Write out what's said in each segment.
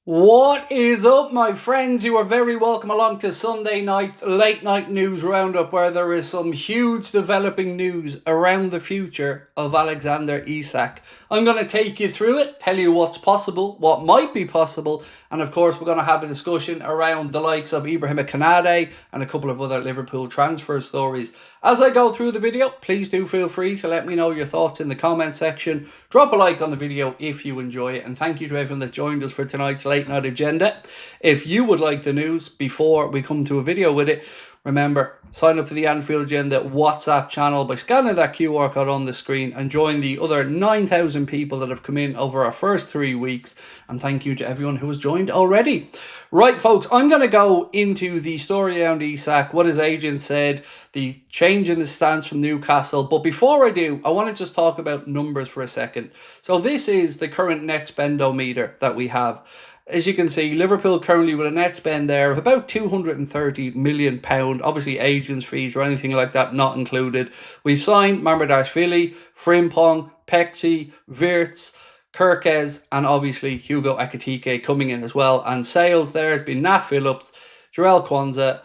What is up, my friends? You are very welcome along to Sunday night's late night news roundup, where there is some huge developing news around the future of Alexander Isak. I'm going to take you through it, tell you what's possible, what might be possible, and of course we're going to have a discussion around the likes of KONATE and a couple of other Liverpool transfer stories. As I go through the video, please do feel free to let me know your thoughts in the comment section. Drop a like on the video if you enjoy it, and thank you to everyone that's joined us for tonight's late night agenda. If you would like the news before we come to a video with it, remember, sign up to the Anfield Agenda WhatsApp channel by scanning that QR code on the screen and join the other 9,000 people that have come in over our first 3 weeks. And thank you to everyone who has joined already. Right, folks, I'm going to go into the story around Esak, what his agent said, the change in the stance from Newcastle. But before I do, I want to just talk about numbers for a second. So this is the current net spendometer that we have. As you can see, Liverpool currently with a net spend there of about £230 million. Obviously, agents' fees or anything like that not included. We've signed Mamardashvili, Frimpong, Pexi, Wirtz, Kirkes, and obviously Hugo Ekitike coming in as well. And sales there has been Nat Phillips, Jarell Kwanzaa,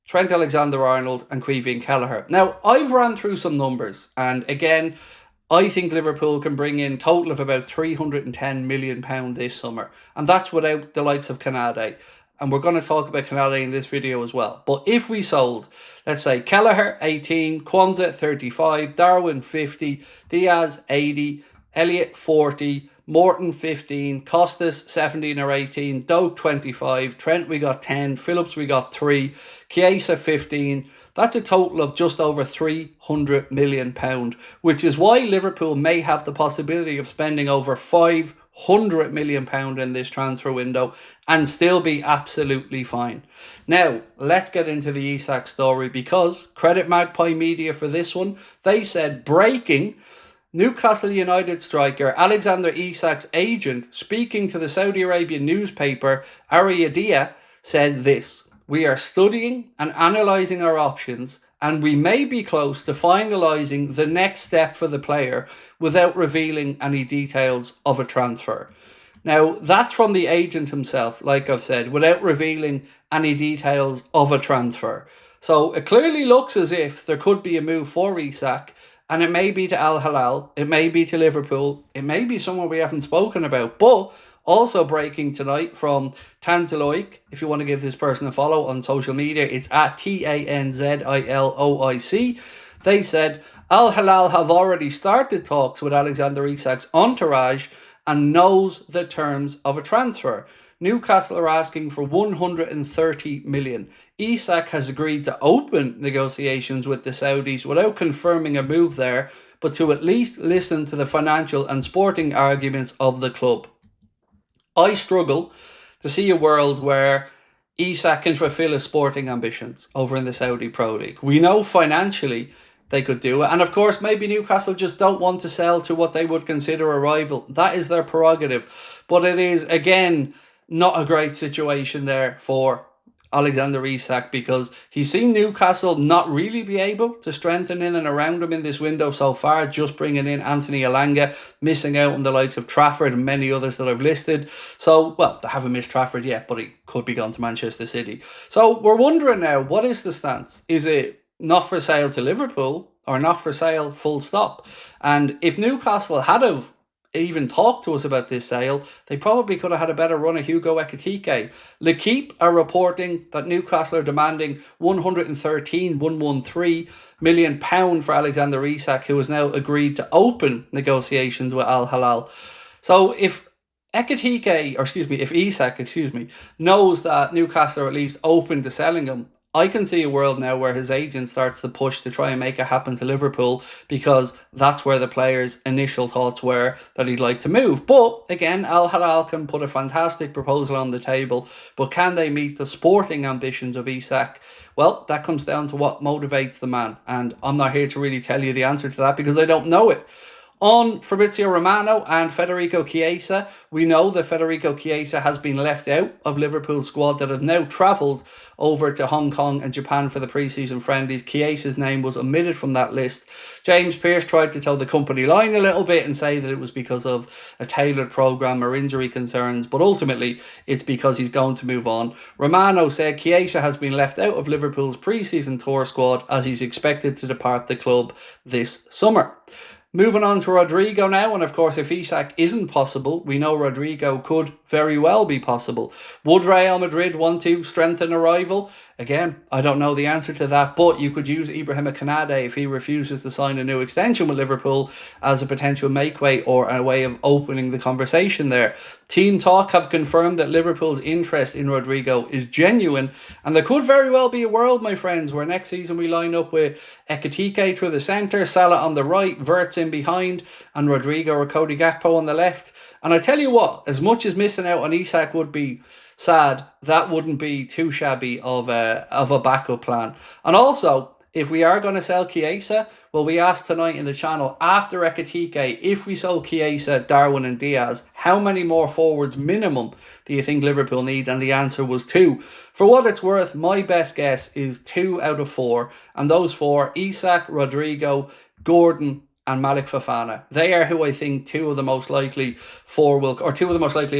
Trent Alexander-Arnold, and Caoimhín Kelleher. Now, I've ran through some numbers, and again, I think Liverpool can bring in total of about £310 million this summer. And that's without the likes of KONATE. And we're going to talk about KONATE in this video as well. But if we sold, let's say, Kelleher 18, Kwanzaa 35, Darwin 50, Diaz 80, Elliott 40, Morton 15, Costas 17 or 18, Doak 25, Trent we got 10, Phillips we got 3, Chiesa 15. That's a total of just over £300 million, which is why Liverpool may have the possibility of spending over £500 million in this transfer window and still be absolutely fine. Now, let's get into the Esak story, because credit Magpie Media for this one. They said, breaking: Newcastle United striker Alexander Isak's agent, speaking to the Saudi Arabian newspaper Ariyadia, said this: "We are studying and analysing our options, and we may be close to finalising the next step for the player without revealing any details of a transfer." Now, that's from the agent himself, like I've said, without revealing any details of a transfer. So it clearly looks as if there could be a move for Esak, and it may be to Al Hilal, it may be to Liverpool, it may be someone we haven't spoken about. But also breaking tonight from Tanziloic, if you want to give this person a follow on social media, it's at TANZILOIC. They said Al Hilal have already started talks with Alexander Isak's entourage and knows the terms of a transfer. Newcastle are asking for 130 million. Esak has agreed to open negotiations with the Saudis without confirming a move there, but to at least listen to the financial and sporting arguments of the club. I struggle to see a world where Esak can fulfill his sporting ambitions over in the Saudi Pro League. We know financially they could do it. And of course, maybe Newcastle just don't want to sell to what they would consider a rival. That is their prerogative. But it is, again, not a great situation there for Alexander Isak, because he's seen Newcastle not really be able to strengthen in and around him in this window so far, just bringing in Anthony Elanga, missing out on the likes of Trafford and many others that I've listed. So, well, they haven't missed Trafford yet, but he could be gone to Manchester City. So we're wondering now, what is the stance? Is it not for sale to Liverpool or not for sale full stop? And if Newcastle had have even talked to us about this sale, they probably could have had a better run of Hugo Ekitike. L'Equipe are reporting that Newcastle are demanding £113 million for Alexander Isak, who has now agreed to open negotiations with Al Hilal. So if Isak knows that Newcastle are at least open to selling him, I can see a world now where his agent starts to push to try and make it happen to Liverpool, because that's where the player's initial thoughts were that he'd like to move. But again, Al Hilal can put a fantastic proposal on the table, but can they meet the sporting ambitions of Esak? Well, that comes down to what motivates the man, and I'm not here to really tell you the answer to that because I don't know it. On Fabrizio Romano and Federico Chiesa, we know that Federico Chiesa has been left out of Liverpool's squad that have now travelled over to Hong Kong and Japan for the pre-season friendlies. Chiesa's name was omitted from that list. James Pearce tried to toe the company line a little bit and say that it was because of a tailored programme or injury concerns, but ultimately it's because he's going to move on. Romano said Chiesa has been left out of Liverpool's pre-season tour squad as he's expected to depart the club this summer. Moving on to Rodrigo now, and of course if Esak isn't possible, we know Rodrigo could very well be possible. Would Real Madrid want to strengthen a rival? Again, I don't know the answer to that, but you could use Ibrahima KONATE if he refuses to sign a new extension with Liverpool as a potential make-way or a way of opening the conversation there. Team Talk have confirmed that Liverpool's interest in Rodrigo is genuine, and there could very well be a world, my friends, where next season we line up with Ekitike through the centre, Salah on the right, Wirtz in behind, and Rodrigo or Cody Gakpo on the left. And I tell you what, as much as missing out on Esak would be sad, that wouldn't be too shabby of a backup plan. And also, if we are going to sell Chiesa, well, we asked tonight in the channel, after Ekitike, if we sold Chiesa, Darwin and Diaz, how many more forwards minimum do you think Liverpool need? And the answer was 2. For what it's worth, my best guess is 2 out of 4. And those 4, Esak, Rodrigo, Gordon, and Malik Fofana. They are who I think two of the most likely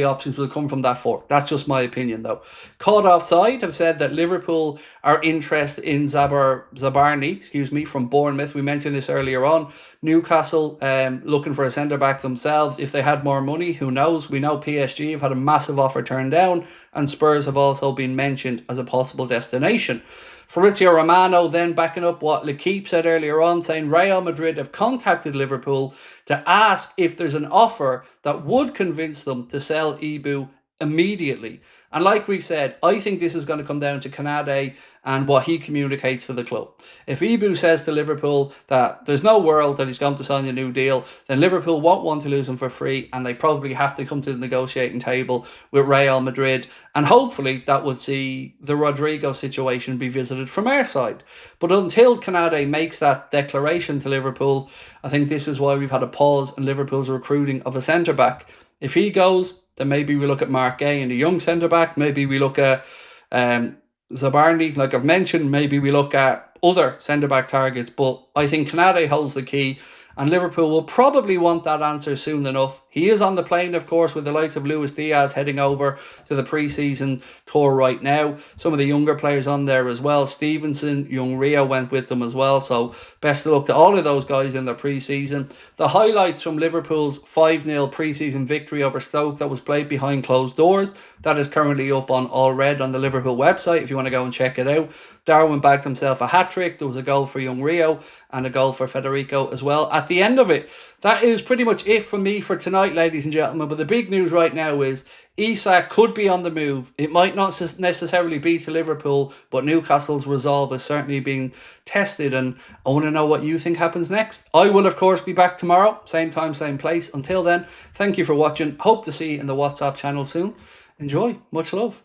options will come from that 4. That's just my opinion though. Caught Offside have said that Liverpool are interested in Zabarni, from Bournemouth. We mentioned this earlier on. Newcastle looking for a centre-back themselves. If they had more money, who knows? We know PSG have had a massive offer turned down, and Spurs have also been mentioned as a possible destination. Fabrizio Romano then backing up what L'Equipe said earlier on, saying Real Madrid have contacted Liverpool to ask if there's an offer that would convince them to sell Ibu immediately. And like we've said, I think this is going to come down to KONATE and what he communicates to the club. If Ibu says to Liverpool that there's no world that he's going to sign a new deal, then Liverpool won't want to lose him for free, and they probably have to come to the negotiating table with Real Madrid. And hopefully that would see the Rodrigo situation be visited from our side. But until KONATE makes that declaration to Liverpool, I think this is why we've had a pause in Liverpool's recruiting of a centre-back. If he goes, then maybe we look at Mark Gay and a young centre-back. Maybe we look at Zabarni, like I've mentioned. Maybe we look at other centre-back targets. But I think KONATE holds the key, and Liverpool will probably want that answer soon enough. He is on the plane, of course, with the likes of Luis Diaz heading over to the pre-season tour right now. Some of the younger players on there as well. Stevenson, young Rio went with them as well. So best of luck to all of those guys in their pre-season. The highlights from Liverpool's 5-0 pre-season victory over Stoke that was played behind closed doors. That is currently up on All Red on the Liverpool website if you want to go and check it out. Darwin bagged himself a hat-trick. There was a goal for young Rio and a goal for Federico as well at the end of it. That is pretty much it from me for tonight, ladies and gentlemen. But the big news right now is Esak could be on the move. It might not necessarily be to Liverpool, but Newcastle's resolve is certainly being tested, and I want to know what you think happens next. I will, of course, be back tomorrow, same time, same place. Until then, thank you for watching. Hope to see you in the WhatsApp channel soon. Enjoy. Much love.